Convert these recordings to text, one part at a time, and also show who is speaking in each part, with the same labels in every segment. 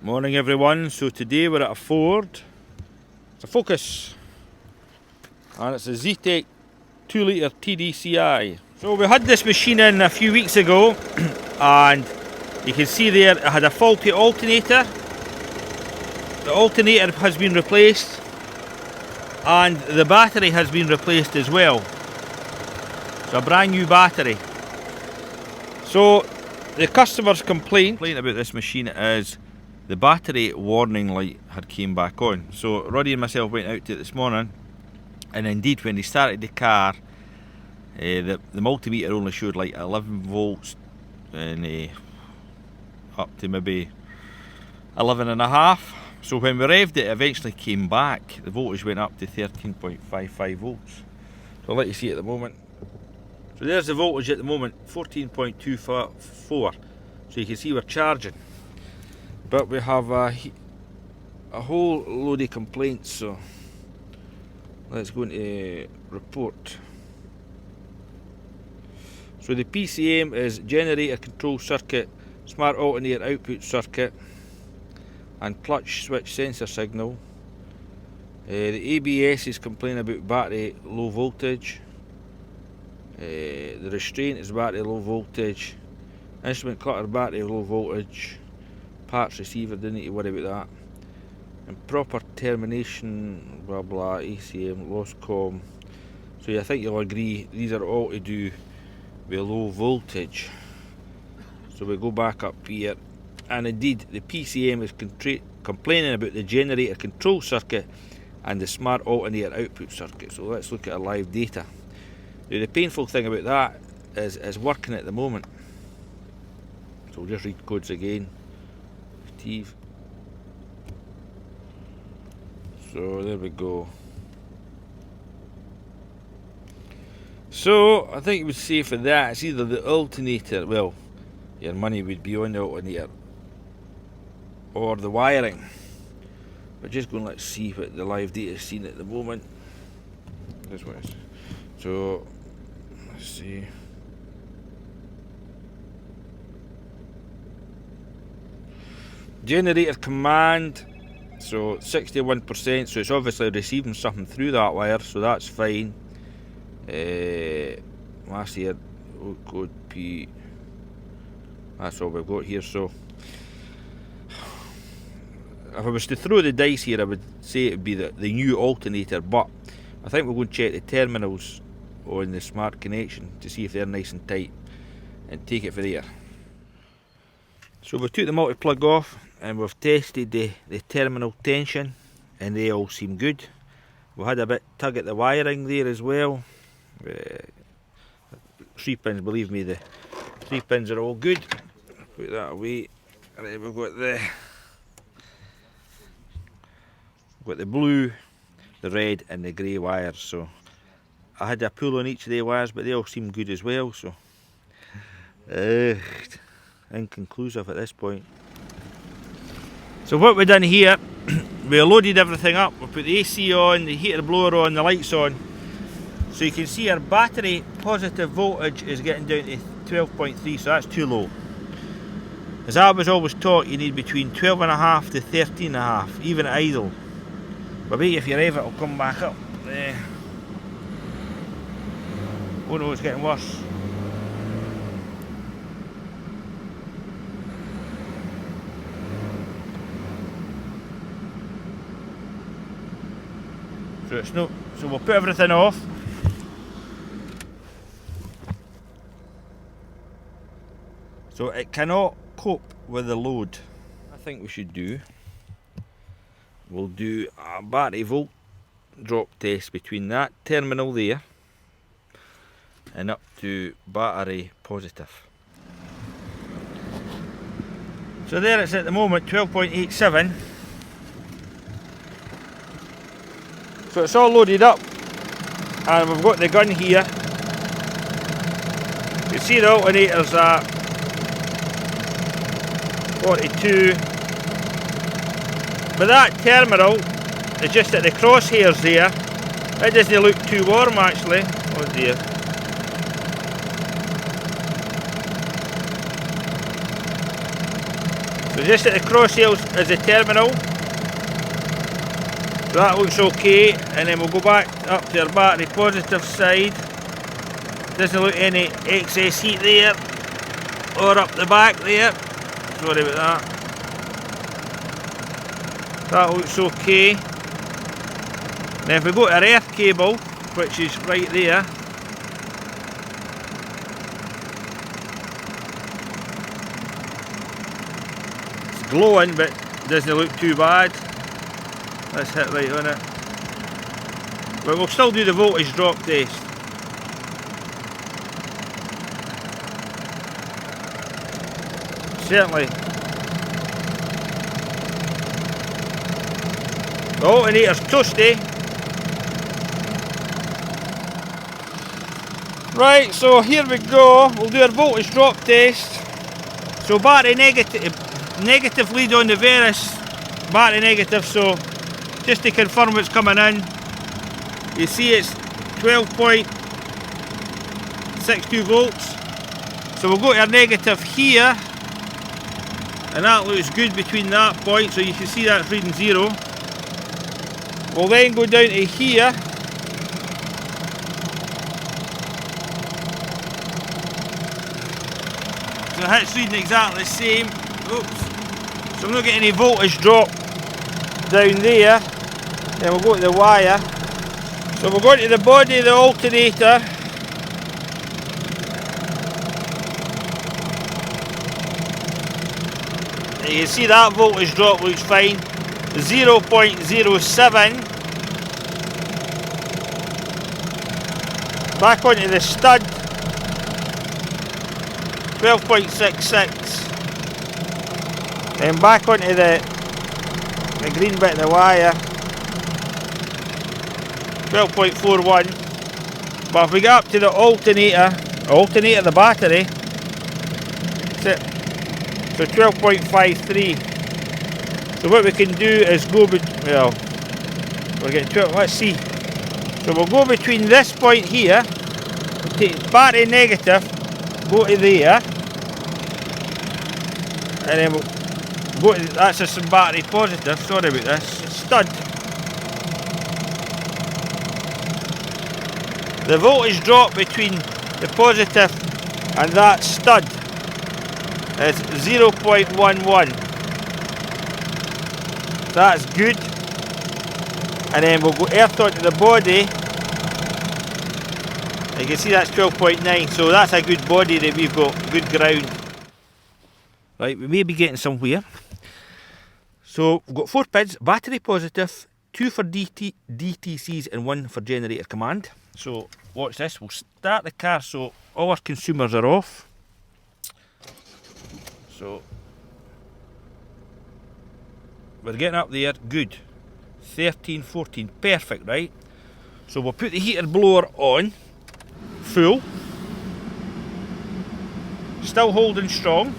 Speaker 1: Morning everyone, so today we're at a Ford. It's a Focus and it's a Zetec 2 litre TDCi. So we had this machine in a few weeks ago and you can see there it had a faulty alternator. The alternator has been replaced and the battery has been replaced as well. So a brand new battery. So the customer's complaint about this machine is the battery warning light had came back on. So Roddy and myself went out to it this morning, and indeed when they started the car, the multimeter only showed like 11 volts and up to maybe 11.5. So when we revved it eventually came back, the voltage went up to 13.55 volts. So I'll let you see it at the moment. So there's the voltage at the moment, 14.24. So you can see we're charging. But we have a whole load of complaints, so let's go into report. So the PCM is generator control circuit, smart alternator output circuit, and clutch switch sensor signal. The ABS is complaining about battery low voltage. The restraint is battery low voltage. Instrument clutter battery low voltage. Parts receiver, didn't need to worry about that. And proper termination, blah blah, ACM, lost com. So yeah, I think you'll agree these are all to do with low voltage. So we go back up here, and indeed the PCM is complaining about the generator control circuit and the smart alternator output circuit. So let's look at our live data. Now the painful thing about that is working at the moment. So we'll just read codes again. So there we go. So I think you would say for that it's either the alternator, well, your money would be on the alternator, or the wiring. But just go and let's see what the live data is seen at the moment. This one is. So let's see. Generator command, so 61%, so it's obviously receiving something through that wire, so that's fine. Last year, code P, that's all we've got here. So if I was to throw the dice here, I would say it would be the new alternator, but I think we're going to check the terminals on the smart connection to see if they're nice and tight and take it for there. So we took the multi-plug off and we've tested the terminal tension and they all seem good. We had a bit tug at the wiring there as well. 3 pins, believe me, the 3 pins are all good. Put that away. And then we've got the blue, the red and the grey wires. So I had a pull on each of the wires, but they all seem good as well. So inconclusive at this point. So what we've done here, we loaded everything up. We put the AC on, the heater blower on, the lights on. So you can see our battery positive voltage is getting down to 12.3, so that's too low. As I was always taught, you need between 12.5 to 13.5, even at idle. But maybe if you rev it, it'll come back up. Oh no, it's getting worse. So it's no, so we'll put everything off. So it cannot cope with the load. I think we should do, we'll do a battery volt drop test between that terminal there and up to battery positive. So there it's at the moment, 12.87. So it's all loaded up and we've got the gun here. You see the alternator's at 42. But that terminal is just at the crosshairs there. It doesn't look too warm actually. Oh dear. So just at the crosshairs is the terminal. So that looks okay, and then we'll go back up to our battery positive side. Doesn't look any excess heat there, or up the back there. Sorry about that. That looks okay. Now if we go to our earth cable, which is right there, it's glowing but doesn't look too bad. Let's hit right on it. But we'll still do the voltage drop test. Certainly. The alternator's toasty. Right, so here we go. We'll do our voltage drop test. So battery negative lead on the Verus. Battery negative, so just to confirm what's coming in. You see it's 12.62 volts. So we'll go to our negative here. And that looks good between that point, so you can see that's reading 0. We'll then go down to here. So it's reading exactly the same. Oops. So I'm not getting any voltage drop down there. Then we'll go to the wire. So we'll go to the body of the alternator. You can see that voltage drop looks fine. 0.07. Back onto the stud. 12.66. Then back onto the green bit of the wire. 12.41. But if we get up to the alternator, the battery, that's it. So 12.53. So what we can do is go well, we're getting 12, let's see. So we'll go between this point here, we'll take battery negative, go to there, and then we'll go to, that's just some battery positive, sorry about this, stud. The voltage drop between the positive and that stud is 0.11. That's good. And then we'll go earth onto the body. You can see that's 12.9, so that's a good body that we've got, good ground. Right, we may be getting somewhere. So we've got 4 PIDs, battery positive, 2 for DTCs and 1 for generator command. So watch this, we'll start the car so all our consumers are off. So we're getting up there, good. 13, 14, perfect, right? So we'll put the heater blower on, full. Still holding strong.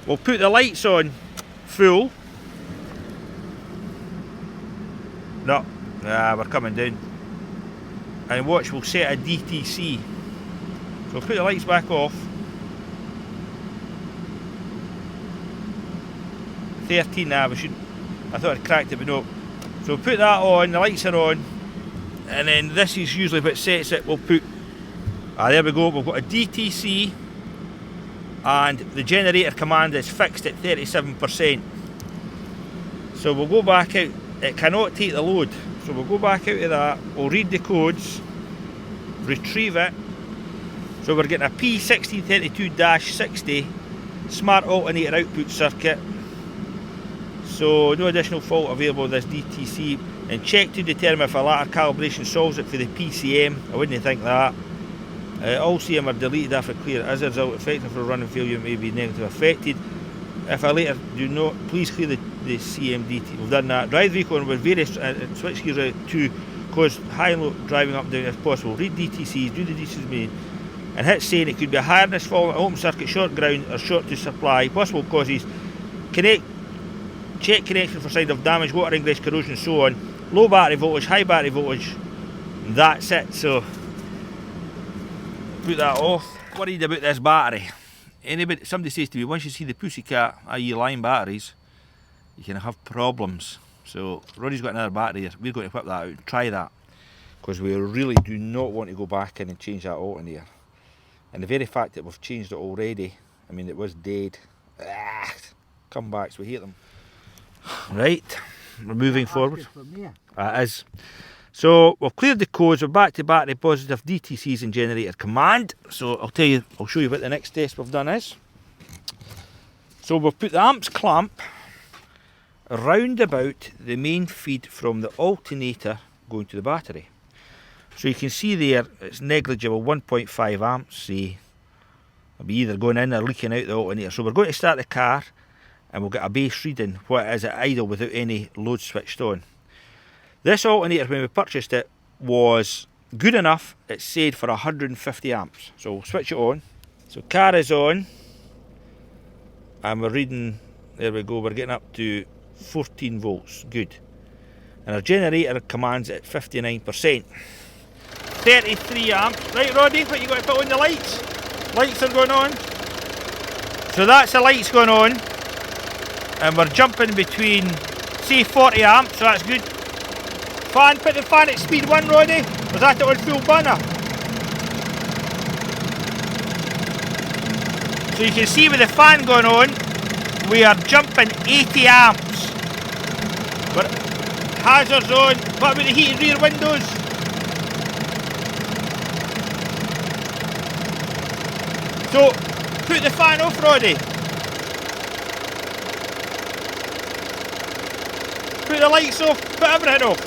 Speaker 1: We'll put the lights on, full. No, we're coming down. And watch, we'll set a DTC. So we'll put the lights back off. 13 now, I thought I'd cracked it, but no. So we'll put that on, the lights are on, and then this is usually what sets it. We'll put, there we go, we've got a DTC, and the generator command is fixed at 37%. So we'll go back out, it cannot take the load. So we'll go back out of that, we'll read the codes, retrieve it. So we're getting a P1632-60 smart alternator output circuit. So no additional fault available with this DTC, and check to determine if a latter calibration solves it for the PCM. I wouldn't think that. All CM are deleted after clear. As a result, effective for running failure may be negatively affected. If I later do not, please clear the CMDT. We've done that. Drive the vehicle with various switch gears out to cause high and low driving up and down if possible. Read DTCs, do the DTCs made, and hit saying it could be a harness fault, open circuit, short ground, or short to supply. Possible causes: check connection for signs of damage, water ingress, corrosion, and so on. Low battery voltage, high battery voltage. And that's it. So put that off. Worried about this battery. somebody says to me, once you see the pussycat, i.e. line batteries, you can have problems. So Roddy's got another battery here. We're going to whip that out and try that, because we really do not want to go back in and change that alternator. And the very fact that we've changed it already, I mean, it was dead. Comebacks, we hate them. Right, we're moving forward. That is. So we've cleared the codes, we're back to battery positive, DTCs and generator command. So I'll show you what the next test we've done is. So we've put the amps clamp around about the main feed from the alternator going to the battery. So you can see there, it's negligible, 1.5 amps, say. It'll be either going in or leaking out the alternator. So we're going to start the car and we'll get a base reading what it is at idle without any load switched on. This alternator, when we purchased it, was good enough. It said for 150 amps. So we'll switch it on. So car is on. And we're reading, there we go, we're getting up to 14 volts, good. And our generator commands at 59%. 33 amps. Right, Roddy, what you got to put on the lights? Lights are going on. So that's the lights going on. And we're jumping between, say, 40 amps, so that's good. Fan, put the fan at speed 1, Roddy. Was that it on full burner? So you can see with the fan going on, we are jumping 80 amps. But hazards on. What about the heated rear windows? So put the fan off, Roddy. Put the lights off, put everything off.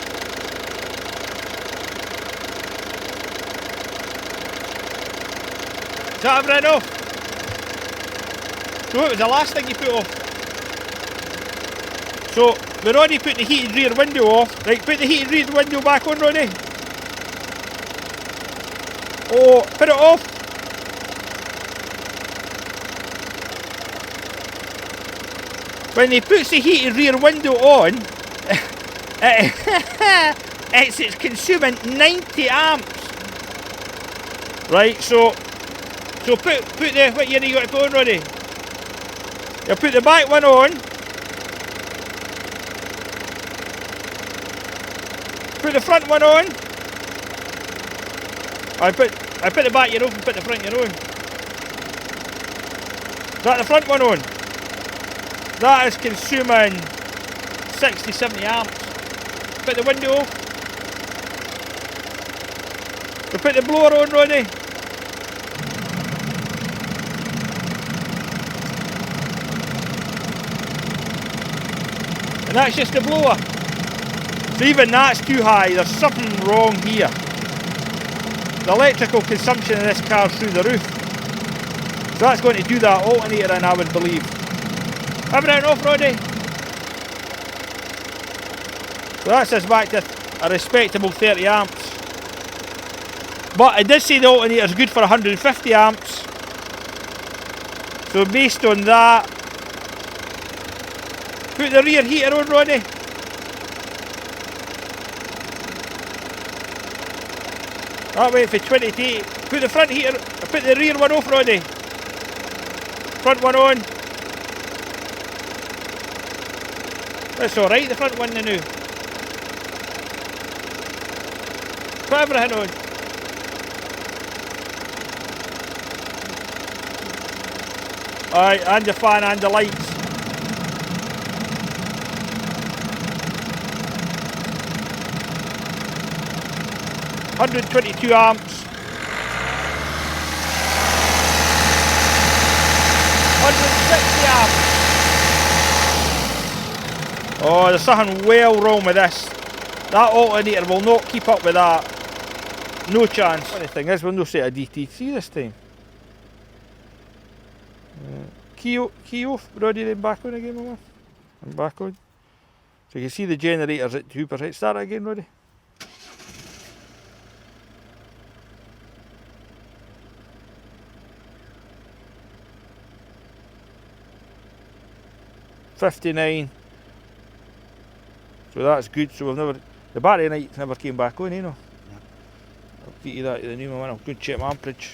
Speaker 1: Is that everything off? So what was the last thing you put off? So we're already put the heated rear window off. Right, put the heated rear window back on, Roddy. Oh, put it off. When he puts the heated rear window on, it's consuming 90 amps. Right, so put the, what year you got to put on, Roddy? You put the back one on. Put the front one on. I put the back year off and put the front year on. Is that the front one on? That is consuming 60, 70 amps. Put the window off. We put the blower on, Roddy. And that's just the blower. So even that's too high, there's something wrong here. The electrical consumption in this car is through the roof. So that's going to do that alternator in, I would believe. Everything off, Roddy. So that's us back to a respectable 30 amps. But I did say the alternator is good for 150 amps. So based on that, put the rear heater on, Roddy. That went for 20 to 8. Put the front heater, put the rear one off, Roddy. Front one on. That's alright, the front one now. Put everything on. Alright, and the fan and the lights. $122 amps. 160 amps. Oh, there's something well wrong with this. That alternator will not keep up with that. No chance. Funny thing is, we'll no set a DTC this time. Key off, Roddy, then back on again, Mama. And back on. So you can see the generator's at 2%. Start it again, Roddy. $59. So that's good. So we've never, the battery lights never came back on, you know. I'll get you that to the new one. I'll go and check my amperage.